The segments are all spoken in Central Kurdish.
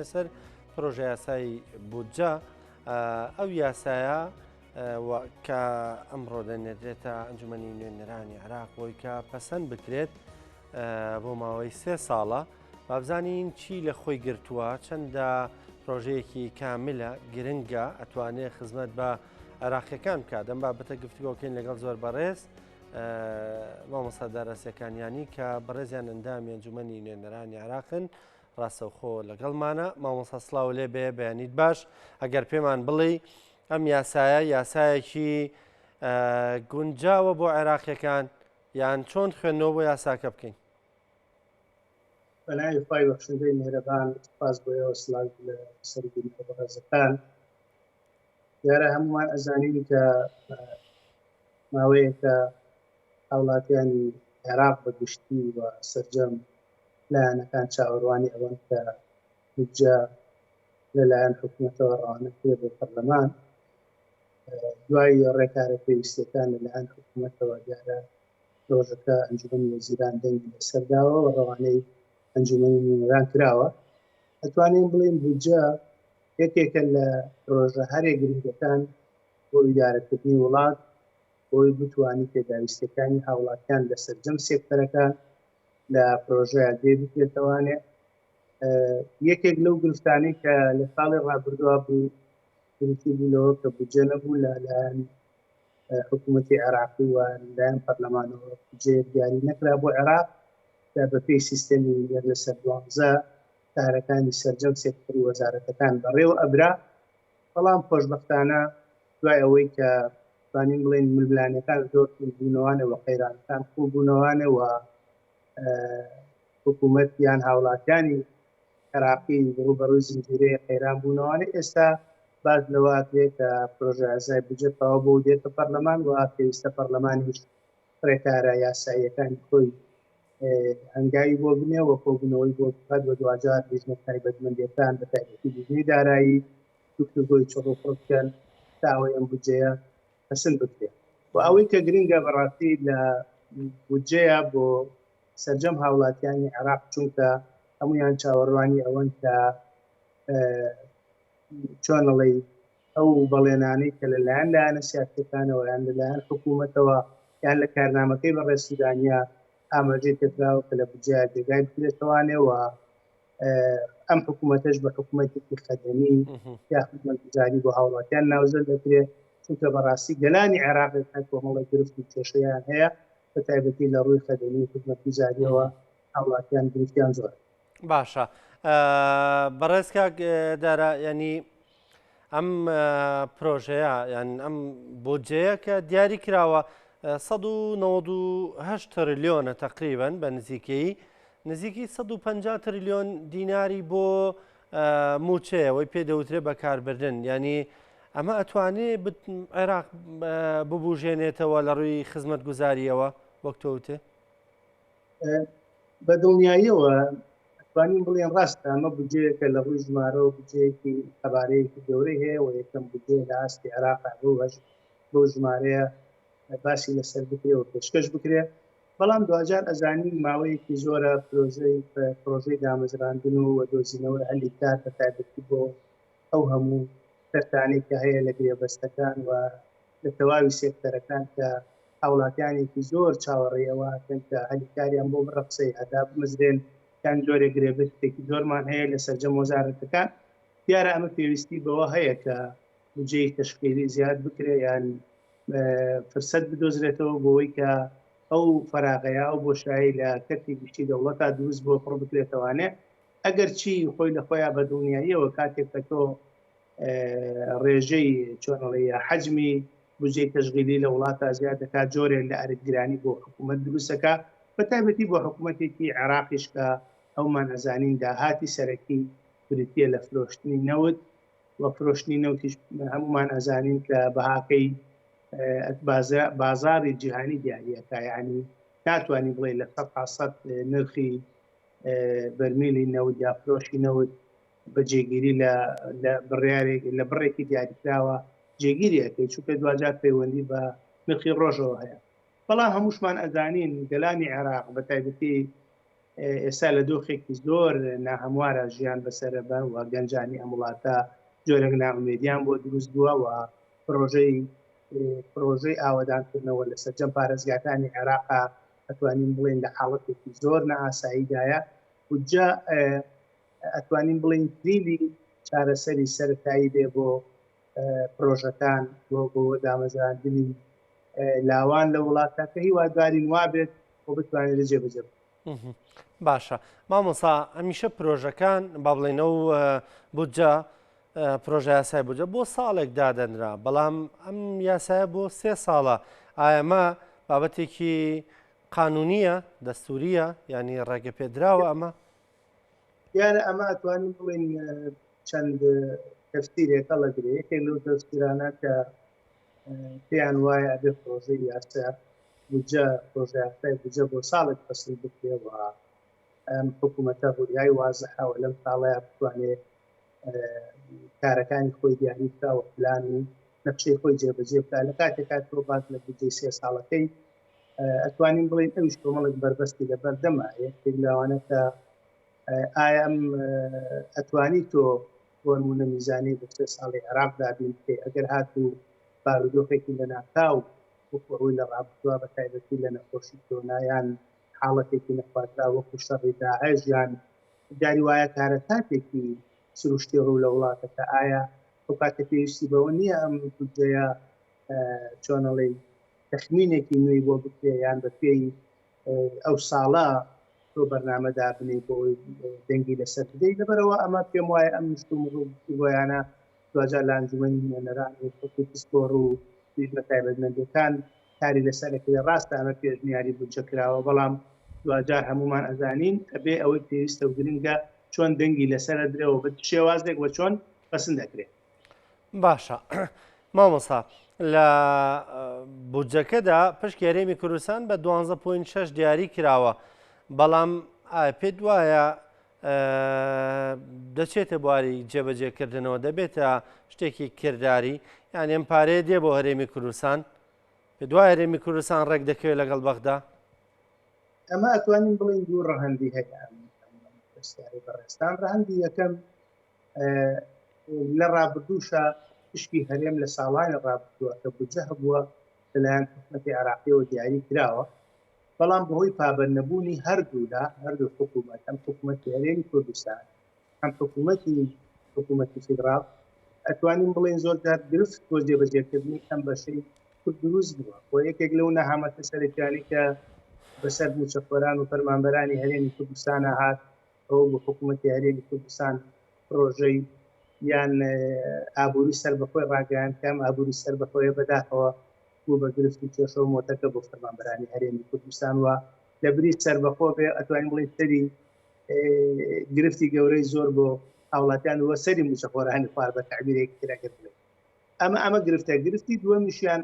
لەسەر پرۆژە یاسایی بودجە ئەو یاسایە کە ئەمڕۆ دەنێرێتە ئەنجومەنی نوێنەرانی عێراق بۆی کە پەسەند بکرێت بۆ ماوەی 3 ساڵە بابزانین چی لە خۆی گرتووە چەندە پرۆژەیەکی کاملە گرنگە ئەتوانێت خزمەت بە عێراقیەکان بکات. دەم بابەتە گفتوگۆکەین لەگەڵ زۆر بەڕێز مامۆستا دارەسیەکانیانی کە بەڕێزیان ئەندامی ئەنجومەنی نوێنەرانی عێراقن. ڕاستەوخۆ لەگەڵمانە مامۆستا سڵاو لێ بێ بەیانیت باش ئەگەر پێمان بڵێ ئەم یاسایەکی گونجاوە بۆ عێراقیەکان یان چۆن خوێندنەوە بۆ یاساکە بکەین. بەلای خی بەخشندەی مێرەبان سپاس بۆیەوە سلااو لە سەرگیری بەڕێزەکان. دیارە هەمومان ئەزانین کە ماوەیەکە هاوڵاتیانی عێراق بەگشتی و سەرجەم لایەنەکان چاوەڕوانی ئەوەن کە بودجە لەلایەن حکوومەتەوە ڕاوانەکرێ بۆ پەرلەمان دوای ڕێکارە پێویستەکان لەلایەن حکوومەتەوە دیارە پرۆژەکە ئەنجومەنی وەزیران دەنگی لەسەرداوە و ڕەوانەی ئەنجومەنی نوێنەران کراوە. ئەتوانین بڵێن بودجە یەکێکە لە پرۆژە هەرێک گرنگەکان بۆ ئیدارەکردنی وڵات بۆی بتوانی پێداویستەکانی هاوڵاتیان لە سەرجەم سێکتەرەکان لە پرۆژەیە دێ بکرێتەوانێ. یەکێک لەو گرفتانەی کە لە ساڵی ڕابردووە بوو گرفتی بوونەوە کە بودجە نەبوو لەلایەن حکوومەتی عێراقی و لەلایەن پەرلەمانەوە بودجەیەک دیاری نەکرا بۆ عێراق کە بەپێی سیستەمی یەک لەسەر 12 کارەکانی سەرجەم سێکتەری وەزارەتەکان بەڕێوە ئەبرا. بەڵام خۆشبەختانە دوای ئەوەی کە توانین بڵێن ململانەکان زۆر بوونەوانەوە قەیرانەکان خوب بوونەوانەوە حکوومەت یان هاوڵاتیانی عێراقی ڕوبەڕووی زنجیرەیە قەیران بوونەوانە ئێستا باز لەواتێت کە پرۆژە یاسای بودجە تەواو بۆ دێتە پەرلەمان و پێویستە پەرلەمانیش ڕێکارە یاساییەکانی خۆی هەنگاوی بۆ بنێ و کۆبوونەوەی بۆ بکات و دوجار بژنە تایبەتمەندیەکان بە تایبەتی بژنەی دارایی گفتوگۆی چڕۆپڕ بکەن تا ئەوەی ئەم بودجەیە پەسەند بکرێت. و ئەوەی کە گرنگە بەڕاستی لە بودجەیە بۆ سەرجەم هاوڵاتیانی عێراق چونکە هەمویان چاوەڕوانی ئەوەن کە چۆنەڵی ئەو بەڵێنانەی کە لەلایەن لایەنە سیاسەکانەوە یان لەلایەن حکوومەتەوە یان لە کارنامەکەی بەڕێوەبردننیە ئاماژەی پێکراوە کە لە بودجەیە جێگای بکرێتەوانێەوە ئەم حکوومەتەش بە حکوومەتێکی خەدەمی یا خزمەتگوزاری بۆ هاوڵاتیان ناوزەل دەکرێت چونکە بەڕاستی گەلانی عێراقی کۆمەڵە گرفتی کێشەیان هەیە بە تایبەتی لە ڕووی خەدەمی خزمەتگوزاریەوە هاوڵاتیان گرفتیان زۆر. باشە بەڕێز کاک دارا ینی ئەم پرۆژەیە یان ئەم بودجەیە کە دیاری کراوە 198 تریلیۆنە تقریبا بە نزیکی 150 تریلیۆن دیناری بۆ موچەیەوەی پێدەوترێت بەکاربردن. ینی ئەمە ئەتوانێت عێراق ببوژێنێتەوە لە ڕووی خزمەت گوزاریەوە وەکتەوتێ بە دڵنیاییەوە توانین بڵێن ڕاستە ئەمە بودجەیەکە لە ڕووی ژمارە و بودجەیەکی قەبارەیەکی گەورەی هەیە و یەکەم بودجە لە ئاستی عێراقا بۆ ژمارەیە باسی لەسەر بکرێت و پێشکەش بکرێت. بەڵام دوجار ئەزانی ماوەیەکی زۆرە پرۆژەی دامەزراندن و وەدۆزینەوەی هەلی کات بە تایبەتی بۆ ئەو هەموو سەرتانەی کە هەیە لە گرێبەستەکان و لە تەواوی سێکتەرەکان کە هاوڵاتیانێکی زۆر چاوەڕێەوەکەن کە هەلیکاریان بۆ بڕە قسەی ئەدا بمەزرێن یان جۆرێک گرێبەستێکی زۆرمان هەیە لە سەرجەم وەزارەتەکان. دیارە ئەمە پێویستی بەوە هەیە کە بودجەی تەشکیلی زیاد بکرێ یان فرسەت بدۆزرێتەوە بۆەوەی کە ئەو فەراغەیە ئەو بۆشایی لە کەرتی گشتی دەوڵەتە دروست بۆ پڕ بکرێتەوانێ. ئەگەر چی خۆی لە خۆیان بە دڵنیاییەوە کاتێک کە تۆ ڕێژەی چۆنەڵی حەجمی بودجەی تەشغیلی لە وڵاتە زیاد دەکات جۆرێک لە ئەرگرانی بۆ حکوومەت دروستەکە بە تایبەتی بۆ حکوومەتێکی عێراقیش کە ئەومان ئەزانین داهاتی سەرەکی بریتە لە فرۆشتنی نەوت و فرۆشتنی نەوتیش هەمومان ئەزانین کە بەهاکەی بازاری جیهانی دیاریەکە یعنی ناتوانانی بڵێ لە 100 نرخی بەرمیلی نەوت یا فرۆشی نەوت بە جێگیری لە بڕیارێک لە بڕێکی دیاریکراوە جێگیریەکەی چونکە دوجار پەیوەندی بە نرخی ڕۆژەوە هەیە. بەڵام هەمووشمان ئەزانین گەلانی عێراق بە تایبەتی ئێستا لە دۆخێکی زۆر ناهەموارە ژیان بەسەرە بە و گەنجانی ئەم وڵاتە جۆرەك ناومێدیان بۆ دروست بووە و پرۆژەی ئاوەدانکردنەوە لە سەرجەم پارێزگاکانی عێراقا ئەتوانین بڵێن لە حاڵەتێکی زۆر نەئاساییدایە وجا ئەتوانین بڵێن کلیلی چارەسەری سەرەتایی بێ بۆ پرۆژەکان بۆ دامەزراندنی لاوان لە وڵاتە کە هیوادارین وا بێت بۆ بتوانێت جێبەجێ باشە مامۆسا هەمیشە پرۆژەکان با بڵێنەوە بودجە پرۆژە یاسای بودجە بۆ ساڵێک دادەنرا بەڵام ئەم یاسایە بۆ 3 ساڵە ئایەمە بابەتێکی قانونیە دەستوریە ینی ڕێگە پێدراوە ئەمە یانە ئەمە ئەتوانین بڵێن چەند تەفسیرێکە لەگرێ یەکێک لەو تەفسیرانە کە پێیان وایە ئەبێ پرۆژەی یاسا بودجە پرۆژە یاسای بودجە بۆ ساڵێک فەسڵ بکرێەوە حکوومەتە ڕوودیای وازەحاوە لەم ساڵەیە بتوانێت کارەکانی خۆی دیاری بکاوە پلان و نەخشەی خۆی جێبەجێ بکات لە کاتێکا تۆ باز لە بودجەی 3 ساڵەکەی ئەتوانین بڵێن ئەویش کۆمەڵێک بەربەستی لەبەردەمە یەکێک لەوانە کە ئایا ئەم ئەتوانی تۆ بۆ نمونە میزانی بە 3 ساڵی عێراق دابین کە ئەگەر هاتوو بارودۆخێکی لە ناکاو وەکو ئەوەی لە ڕابردووە بە تایبەتی لە نەخۆشی کۆنایان حاڵەتێکی نەخواترا وەکو شەڕی داعش یان دیاری وایە کارە کاتێکی سروشتی ڕوو لە وڵاتەکە ئایا ئەو کاتە پێویستی بەوە نییە ئەم بودجەیە چۆنەڵێ تەخمینێکی نوێی بۆ بکرێ یان بە پێی ئەو ساڵە تۆ بەرنامەدا بنێ بۆی دەنگی لەسەر بدەیت لەبەرەوە ئەمە پێم وایە ئەم ڕوویانە دوجار لە ئەنجومەنی نوێنەرانی پسپۆڕ و بە تایبەتمەندەکان کاری لەسەرەکەی ڕاستە ئەمە پێشنیاری بودجە کراوە بەڵام دوجار هەمومان ئەزانین ئەبێ ئەوەی پێویستە و گرنگە چۆن دەنگی لەسەر درێەوە بە شێوازێک وە چۆن پەسەند دەکرێت باشە مامۆسا لە بودجەکەدا پشت هەرێمی کوردستان بە 12.6 دیاری کراوە بەڵام پێت وایە دەچێتە بواری جێبەجێکردنەوە دەبێتە شتێکی کردداری یان ئەم پارەیە دێ بۆ هەرێمی کوردستان پێ دوای هەرێمی کوردستان ڕێک دەکەوێت لەگەڵ بەغدا ئەمە ئەتوانین بڵین دوو ڕەهەندی هەیە بەڕێستان ڕەهەندی یەکەم لە ڕابردووشە پشتی هەرێم لە ساڵانی ڕابردووە کە بودجە هەبووە لەلایەن حکوومەتی عێراقیەوە دیاری کراوە بەڵام بەهۆی پابەندنەبوونی هەردوودا هەردوو حکوومەت ئەم حکوومەتی هەرێمی کوردستان ئەم حکوومەتی فیدراڵ ئەتوانین بڵێن زۆر جار گرفت بۆ جێبەجێکردنی ئەم بەشەی کورد دروست بووە بۆ یەکێک لەو نەهامەتە سەرەکیانی کە بەسەر موچەفۆران و فەرمانبەرانی هەرێمی کوردستانە هات ئەوە بۆ حکوومەتی هەرێمی کوردستان پرۆژەی یان ئابووری سەربەخۆی ڕاگەیان کەم ئابووری سەربەخۆیە بەداخەوە بوو بە گرفتی کێشە و مۆتەکە بۆ فەرمانبەرانی هەرێمی کوردستان وە لە بری سەربەخۆ بێ ئەتوانین بڵێن سەری گرفتی گەورەی زۆر بۆ هاوڵاتیان وە سەری موچەخۆرانی خوار بە تعبیرێکی تراگەت بێت ئەمە گرفتی دووەمیشیان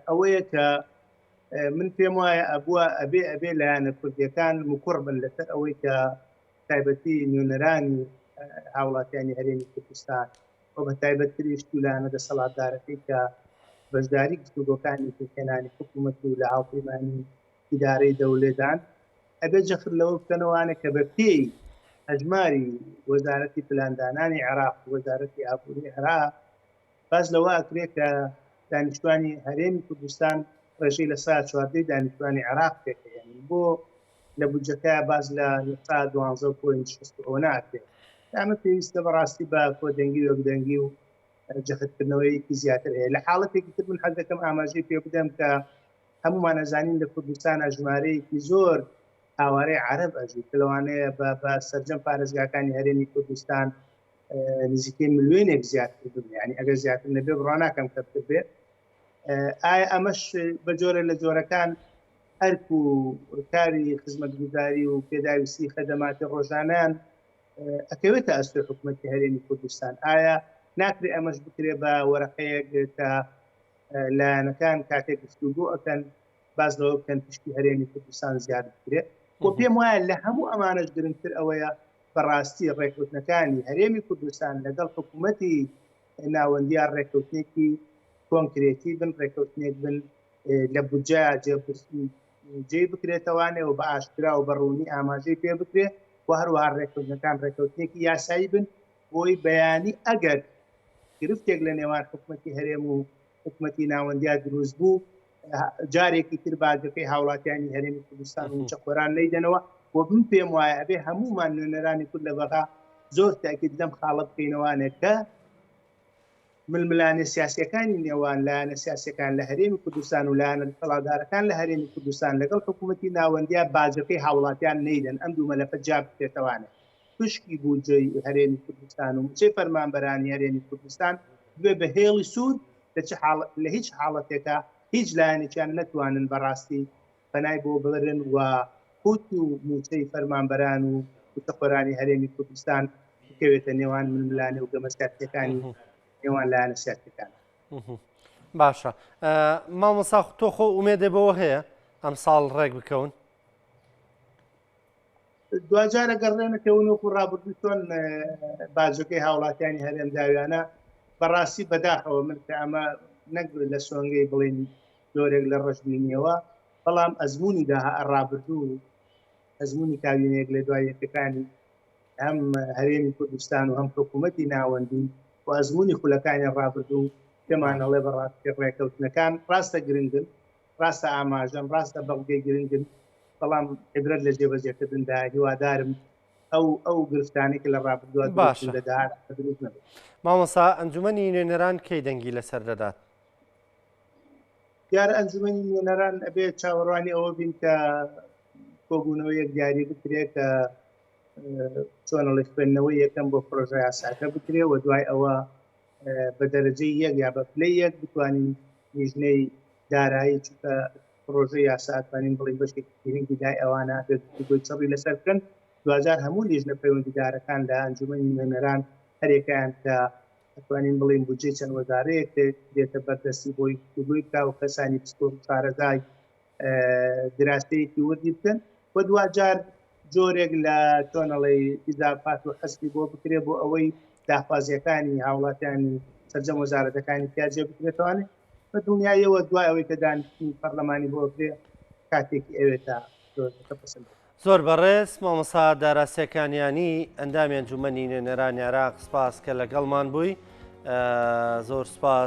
ئەوەیە کە من پێم وایە ئەبووە ئەبێ لایەنە کوردیەکان مکوڕ بن لەسەر ئەوەی کە تایبەتی نوێنەرانی هاوڵاتیانی هەرێمی کوردستان و بە تایبەتتریش لایەنە دەسەڵاتدارەکەی کە بەشداری گفتوگۆکانی پێکهێنانی حکوومەت و لە هاوپەیمانی ئیدارەی دەوڵێدان ئەبێ جەخت لەوە بکەنەوەوانە کە بە پێی هەژماری وەزارەتی پلاندانانی عێراق و وەزارەتی ئابووری عێراق باز لەوە ئەکرێت کە دانیشتوانی هەرێمی کوردستان ڕێژەی لە سا 14 دانیشتوانی عێراق پێکەێنن بۆ لە بودجەکە باز لە 12.6 ناکرێت ئەمە پێویستە بەڕاستی بە کۆدەنگی و بدەنگی و جەختکردنەوەیەکی زیاتر هەیە لە حاڵەتێکی تر من حەز دەکەم ئاماژەی پێ بدەم کە هەمومان ئەزانین لە کوردستان ژمارەیەکی زۆر هاوارەی عەرەب ئەژی کە لەوانەیە بە سەرجەم پارێزگاکانی هەرێمی کوردستان نزیکەی ملیۆنێک زیاتر بن یعنی ئەگەر زیاتر نەبێ بڕوا ناکەم کەتر بێت ئایا ئەمەش بە جۆرە لە جۆرەکان ئەرک و کاری خزمەتگوزاری و پێداویستی خەدەماتی ڕۆژانیان ئەکەوێتە ئەستۆی حکوومەتی هەرێمی کوردستان ئایا ناکرێ ئەمەش بکرێ بە وەرەقەیەک کە لایەنەکان کاتێک گفتوگۆ ئەکەن باز لەوە بکەن پشتی هەرێمی کوردستان زیاد بکرێت بۆ پێم وایە لە هەموو ئەمانەش گرنگتر ئەوەیە بەڕاستی ڕێکوتنەکانی هەرێمی کوردستان لەگەڵ حکوومەتی ناوەندیان ڕێکوتنێکی کۆنکرێتی بن ڕێکوتنێک بن لە بودجە جێ بکرێتەوانێ و بە ئاشکرا و بەڕوونی ئاماژەی پێ بکرێت و هەروەها ڕێککەوتنەکان ڕێککەوتنێکی یاسایی بن بۆی بەیانی ئەگەر گرفتێک لە نێوان حکوومەتی هەرێم و حکوومەتی ناوەندیا دروست بوو جارێکی تر باجەکەی هاوڵاتیانی هەرێمی کوردستان و چەقۆران نەیدەنەوە بۆ من پێم وایە ئەبێ هەمومان نوێنەرانی کورد لە بەغا زۆر تاکید لەم خاڵە بکەینەوانێت کە ململانە سیاسیەکانی نێوان لایەنە سیاسیەکان لە هەرێمی کوردستان و لایەنە دەسەڵاتدارەکان لە هەرێمی کوردستان لەگەڵ حکوومەتی ناوەندیا باجەکەی هاوڵاتیان نەیدەن ئەم دوو مەلەفە جا بکرێتەوانێت توشکی بوجەی هەرێمی کوردستان و موچەی فەرمانبەرانی هەرێمی کوردستان بێ بە هێڵی سوود لە هیچ حاڵەتێکە هیچ لایەنێکیان نەتوانن بەڕاستی پەنای بۆ ببرن و قوت و موچەی فەرمانبەران و وتەقۆرانی هەرێمی کوردستان بکەوێتە نێوان ململانێ و گەمە سیاسیەکانی نێوان لایەنە سیاسیەکان. باشە مامۆستا تۆ خۆ ئومێدێ بەوە هەیە ئەم ساڵ ڕێک بکەون؟ دوجارە گەڕێنەکەون وەکو ڕابردوو چۆن باجەکەی هاوڵاتیانی هەرێم داویانە بەڕاستی بەداخەوە من کە ئەمە نەک لە سۆنگەی بڵێن زۆرێک لە ڕژبینیەوە بەڵام ئەزمموی داها ڕابردوو ئەزمموی کابینەیەک لە دوای یەکەکانی هەم هەرێمی کوردستان و هەم حکوومەتی ناوەندی و ئەزمموی خولەکانی ڕابردوو پێمانەڵێ بەڕاستی ڕێکەوتنەکان ڕاستە گرنگن ڕاستە ئاماژەن ڕاستە بەڵگەی گرنگن بەڵام عبرەت لە جێبەجێکردندا هیوادارم ئەو گرفتانێکی لە ڕابردووە دەدات دروست نەبێت. مامۆستا ئەنجومەنی نوێنەران کەی دەنگی لەسەر دەدات؟ دیارە ئەنجومەنی نوێنەران ئەبێت چاوەڕوانی ئەوە بین کە کۆبوونەوەیەک دیاری بکرێت کە چۆنەڵی خوێندنەوەی یەکەم بۆ پرۆژە یاساکە بکرێ و دوای ئەوە بە دەرەجەی یەک یا بە پلەی یەک بتوانین لیژنەی دارایی چکە پرۆژە یاساتوانین بڵین بەشێکی گرنگی دای ئەوانە بۆی چڕی لەسەر بکەن دوجار هەموو لیژنە پەیوەندیدارەکان لە ئەنجومەنی نوێنەران هەرێکیان کە ئەتوانین بڵین بودجێ چەند وەزارەیەک دێتە بەردەستی بۆی گوتوگوی بکا و کەسانی پسپۆر و شارەزای دراسەیەکی وردی بکەن و دوجار جۆرێک لە چۆنەڵی ئیزافات و حەسبی بۆ بکرێت بۆ ئەوەی داخوازیەکانی هاوڵاتیانی سەرجەم وەزارەتەکانی پیاجێ بکرێتوانێت بە دنیایەوە دوای ئەوەی کە دانیشتنی پەرلەمانی بۆ بکرێ کاتێکی ئەوێتە پسند. زۆر بەڕێز مامۆستا دارا سێکانیانی ئەندامی ئەنجومەنی نوێنەرانی عێراق سپاس کە لەگەڵمان بووی زۆر سپاس.